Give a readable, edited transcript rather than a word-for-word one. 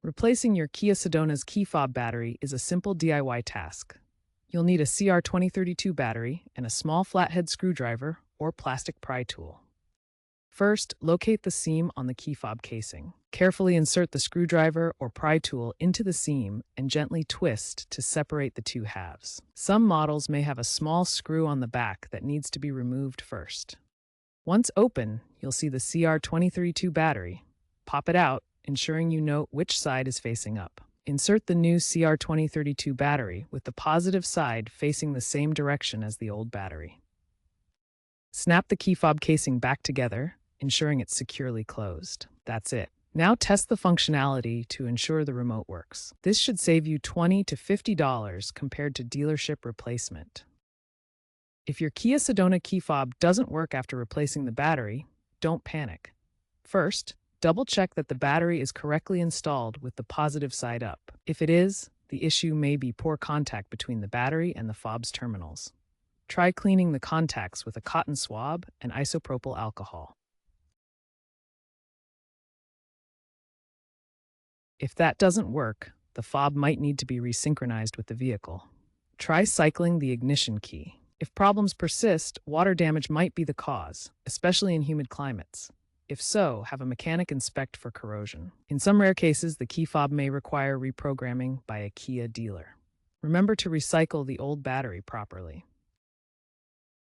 Replacing your Kia Sedona's key fob battery is a simple DIY task. You'll need a CR2032 battery and a small flathead screwdriver or plastic pry tool. First, locate the seam on the key fob casing. Carefully insert the screwdriver or pry tool into the seam and gently twist to separate the two halves. Some models may have a small screw on the back that needs to be removed first. Once open, you'll see the CR2032 battery. Pop it out, ensuring you note which side is facing up. Insert the new CR2032 battery with the positive side facing the same direction as the old battery. Snap the key fob casing back together, ensuring it's securely closed. That's it. Now test the functionality to ensure the remote works. This should save you $20 to $50 compared to dealership replacement. If your Kia Sedona key fob doesn't work after replacing the battery, don't panic. First, double-check that the battery is correctly installed with the positive side up. If it is, the issue may be poor contact between the battery and the fob's terminals. Try cleaning the contacts with a cotton swab and isopropyl alcohol. If that doesn't work, the fob might need to be resynchronized with the vehicle. Try cycling the ignition key. If problems persist, water damage might be the cause, especially in humid climates. If so, have a mechanic inspect for corrosion. In some rare cases, the key fob may require reprogramming by a Kia dealer. Remember to recycle the old battery properly.